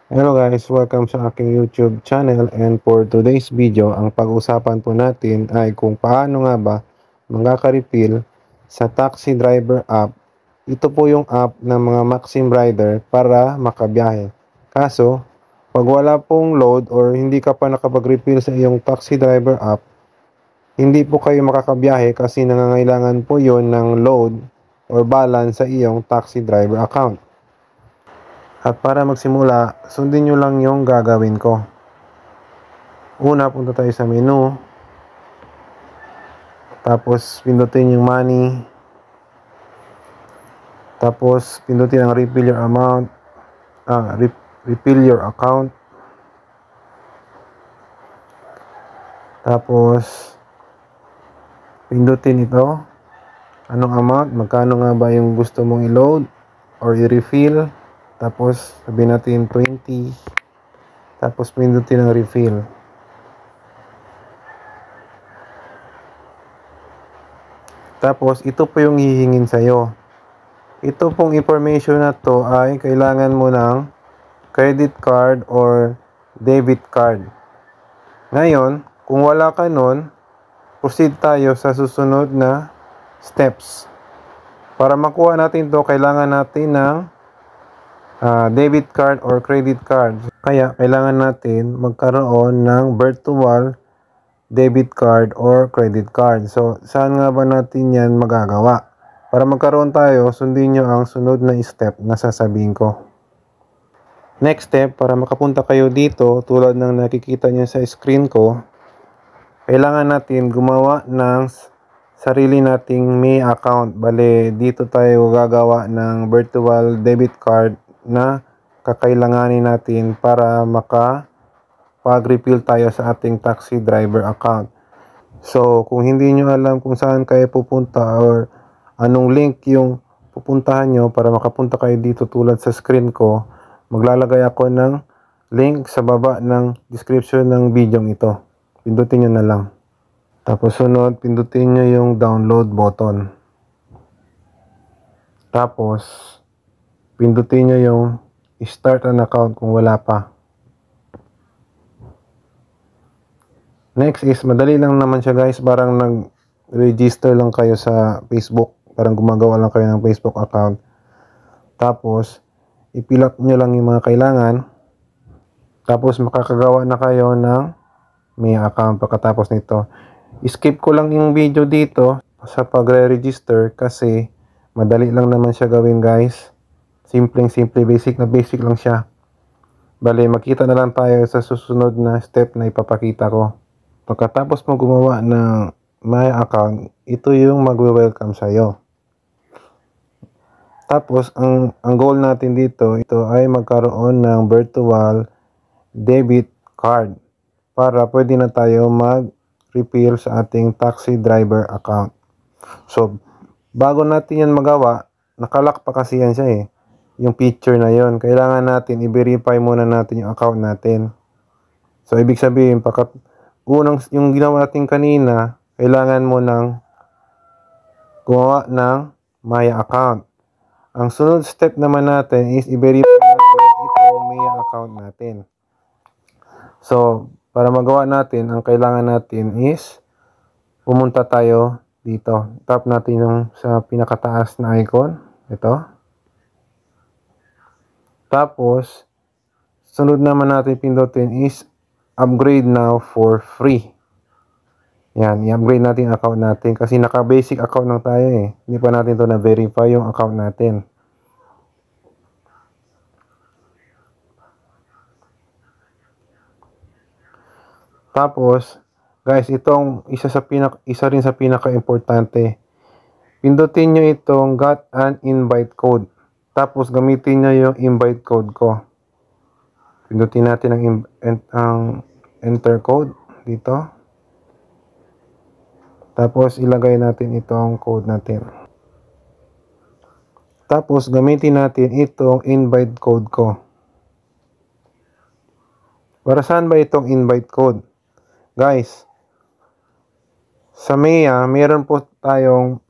Hello guys, welcome sa aking YouTube channel, and for today's video, ang pag-usapan po natin ay kung paano nga ba makaka-refill sa taxi driver app. Ito po yung app ng mga Maxim rider para makabiyahe. Kaso, pag wala pong load or hindi ka pa nakapag-refill sa iyong taxi driver app, hindi po kayo makakabiyahe kasi nangangailangan po yon ng load or balance sa iyong taxi driver account. At para magsimula, sundin nyo lang yung gagawin ko. Una, punta tayo sa menu. Tapos, pindutin yung money. Tapos, pindutin ang refill your amount. Refill your account. Tapos, pindutin ito. Anong amount? Magkano nga ba yung gusto mong i-load or i-refill? Tapos, sabihin natin 20. Tapos, pindutin ang refill. Tapos, ito po yung hihingin sa'yo. Ito pong information na to ay kailangan mo ng credit card or debit card. Ngayon, kung wala ka nun, proceed tayo sa susunod na steps. Para makuha natin to, kailangan natin ng debit card or credit card. Kaya, kailangan natin magkaroon ng virtual debit card or credit card. So, saan nga ba natin yan magagawa? Para magkaroon tayo, sundin nyo ang sunod na step na sasabihin ko. Next step, para makapunta kayo dito, tulad ng nakikita nyo sa screen ko, kailangan natin gumawa ng sarili nating May account. Bale, dito tayo gagawa ng virtual debit card na kakailanganin natin para makapag-refill tayo sa ating taxi driver account. So, kung hindi nyo alam kung saan kayo pupunta or anong link yung pupuntahan nyo para makapunta kayo dito tulad sa screen ko, maglalagay ako ng link sa baba ng description ng video ito. Pindutin nyo na lang. Tapos sunod, pindutin nyo yung download button. Tapos, pindutin nyo yung start an account kung wala pa. Next is, madali lang naman siya guys. Parang nag-register lang kayo sa Facebook. Parang gumagawa lang kayo ng Facebook account. Tapos, i-fill up nyo lang yung mga kailangan. Tapos, makakagawa na kayo ng May account pagkatapos nito. Skip ko lang yung video dito sa pagre-register kasi madali lang naman siya gawin guys. Simple, basic na basic lang siya. Bale, makita na lang tayo sa susunod na step na ipapakita ko. Pagkatapos mo gumawa ng My Account, ito yung magwe-welcome sa'yo. Tapos, ang goal natin dito, ito ay magkaroon ng virtual debit card para pwede na tayo mag-refill sa ating taxi driver account. So, bago natin yan magawa, nakalock pa kasi yan siya eh. Yung picture na yon, kailangan natin i-verify muna natin yung account natin. So, ibig sabihin, unang yung ginawa natin kanina, kailangan mo nang gumawa ng Maya account. Ang sunod step naman natin is i-verify natin itong Maya account natin. So, para magawa natin, ang kailangan natin is pumunta tayo dito. Tap natin yung sa pinakataas na icon. Ito. Tapos, sunod naman natin pindutin is upgrade now for free. Yan, i-upgrade natin ang account natin kasi naka-basic account lang tayo eh. Hindi pa natin to na-verify yung account natin. Tapos, guys, itong isa rin sa pinaka-importante. Pindutin nyo itong got an invite code. Tapos, gamitin nyo yung invite code ko. Pindutin natin ang enter code dito. Tapos, ilagay natin itong code natin. Tapos, gamitin natin itong invite code ko. Para saan ba itong invite code? Guys, sa Maya, meron po tayong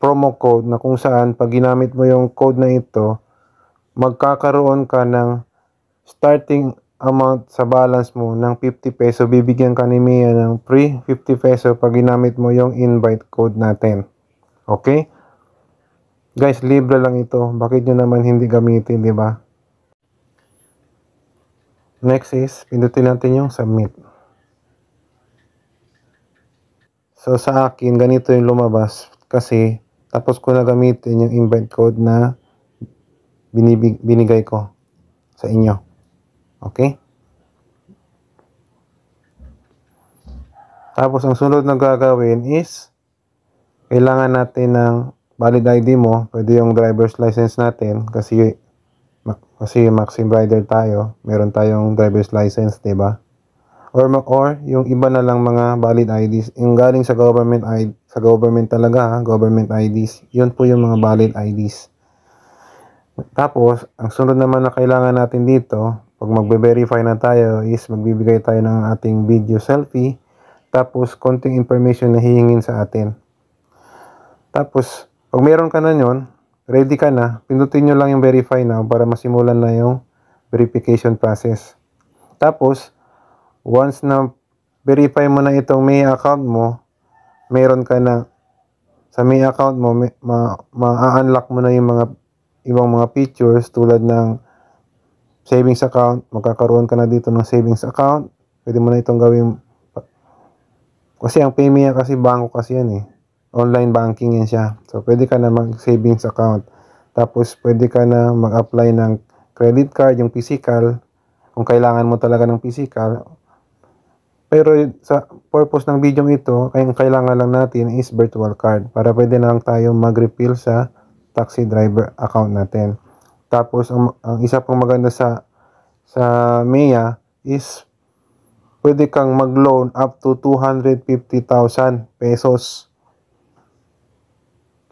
promo code na kung saan pag ginamit mo yung code na ito, magkakaroon ka ng starting amount sa balance mo ng 50 peso, bibigyan ka ni Mia ng free 50 peso pag ginamit mo yung invite code natin. Okay? Guys, libre lang ito. Bakit nyo naman hindi gamitin, di ba? Next is, pindutin natin yung submit. So, sa akin, ganito yung lumabas. Kasi, tapos ko na gamitin yung invite code na binigay ko sa inyo. Okay? Tapos, ang sunod na gagawin is, kailangan natin ng valid ID mo. Pwede yung driver's license natin kasi Maxim Rider tayo. Meron tayong driver's license, diba? Or yung iba na lang mga valid IDs. Yung galing sa government talaga, government IDs. Yun po yung mga valid IDs. Tapos, ang sunod naman na kailangan natin dito, pag magbe-verify na tayo, is magbibigay tayo ng ating video selfie. Tapos, konting information na hihingin sa atin. Tapos, pag meron ka na yun, ready ka na, pindutin nyo lang yung verify now para masimulan na yung verification process. Tapos, once na verify mo na itong May account mo, meron ka na sa May account mo, ma-unlock mo na yung mga ibang mga features tulad ng savings account. Magkakaroon ka na dito ng savings account. Pwede mo na itong gawin. Kasi ang PayMe kasi bangko kasi yan eh. Online banking yan siya. So, pwede ka na mag-savings account. Tapos, pwede ka na mag-apply ng credit card, yung physical. Kung kailangan mo talaga ng physical. Pero sa purpose ng video ito, ang kailangan lang natin is virtual card. Para pwede na lang tayo mag-refill sa taxi driver account natin. Tapos, ang isa pang maganda sa Maya is pwede kang mag-loan up to 250,000 pesos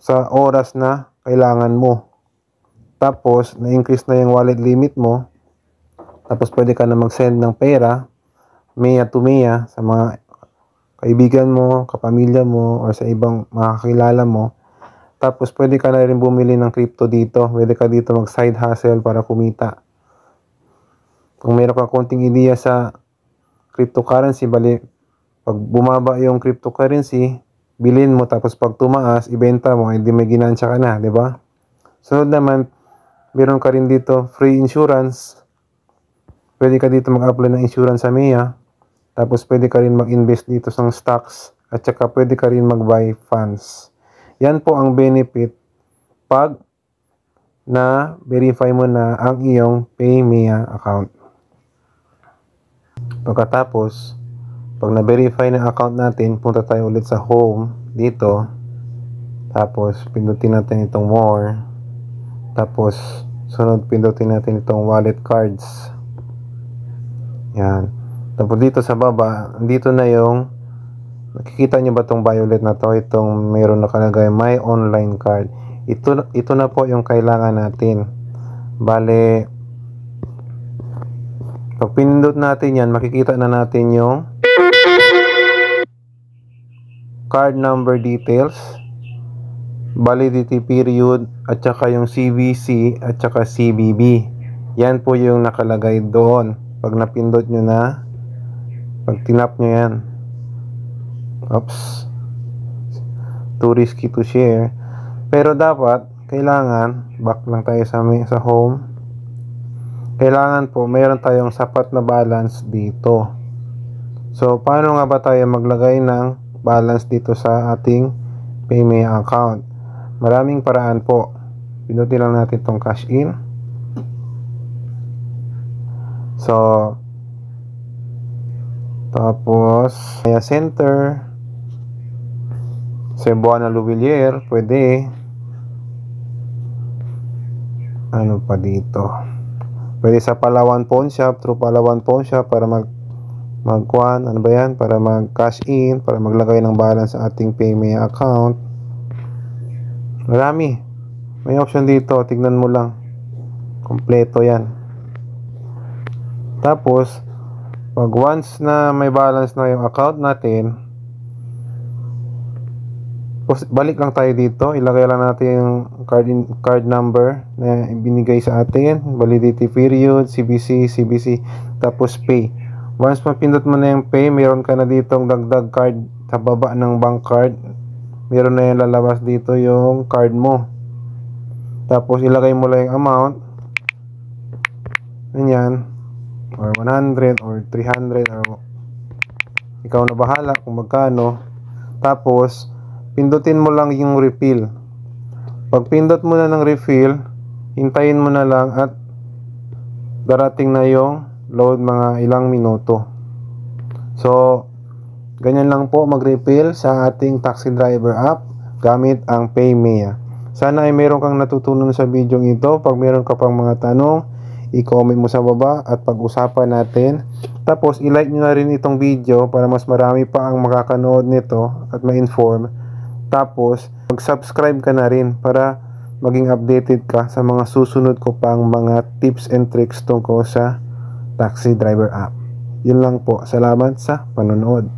sa oras na kailangan mo. Tapos, na-increase na yung wallet limit mo. Tapos, pwede ka na mag-send ng pera, Maya to Maya, sa mga kaibigan mo, kapamilya mo, or sa ibang makakilala mo. Tapos, pwede ka na rin bumili ng crypto dito. Pwede ka dito mag-side hustle para kumita. Kung meron ka konting ideya sa cryptocurrency, pag bumaba yung cryptocurrency, bilhin mo, tapos pag tumaas, ibenta mo, hindi may ginansya ka na, di ba? Sunod naman, meron ka rin dito free insurance. Pwede ka dito mag-apply ng insurance sa Maya. Tapos pwede ka rin mag-invest dito sa stocks. At saka pwede ka rin mag-buy funds. Yan po ang benefit pag na-verify mo na ang iyong PayMe account. Pagkatapos, pag na-verify na account natin, punta tayo ulit sa home dito. Tapos, pindutin natin itong more. Tapos, sunod pindutin natin itong wallet cards. Yan. Tapos dito sa baba, dito na yung nakikita nyo ba itong violet na to? Itong mayroon nakalagay my online card. Ito na po yung kailangan natin. Bale, pag pinindot natin yan, makikita na natin yung card number details, validity period, at saka yung CVC at saka CVV. Yan po yung nakalagay doon. Pag napindot nyo na, pag tinap nyo yan, oops, too risky to share. Pero dapat, kailangan, back lang tayo sa home. Kailangan po, mayroon tayong sapat na balance dito. So, paano nga ba tayo maglagay ng balance dito sa ating PayMe account? Maraming paraan po. Pinutin lang natin itong cash in. So, tapos, Maya Center, Cebuana Lubilier, pwede. Ano pa dito? Pwede sa Palawan Pawn Shop, through Palawan Pawn Shop para ano ba yan? Para mag-cash in, para maglagay ng balance sa ating PayMe account. Marami. May option dito, tignan mo lang. Kompleto yan. Tapos, pag once na may balance na yung account natin, Balik lang tayo dito. Ilagay lang natin yung card number na binigay sa atin. Validity period, CBC, tapos pay. Once mapindot mo na yung pay, meron ka na ditong dagdag card sa baba ng bank card. Meron na yung lalabas dito yung card mo. Tapos ilagay mo lang yung amount. Ganyan. Or 100 or 300 or ikaw na bahala kung magkano. Tapos pindutin mo lang yung refill. Pag pindot mo na ng refill, hintayin mo na lang at darating na yung load mga ilang minuto. So ganyan lang po mag-refill sa ating taxi driver app gamit ang PayMe. Sana ay meron kang natutunan sa video ito. Pag meron ka pang mga tanong, i-comment mo sa baba at pag-usapan natin. Tapos i-like nyo na rin itong video para mas marami pa ang makakanood nito at ma-inform. Tapos mag-subscribe ka na rin para maging updated ka sa mga susunod ko pang mga tips and tricks tungkol sa taxi driver app. Yun lang po. Salamat sa panonood.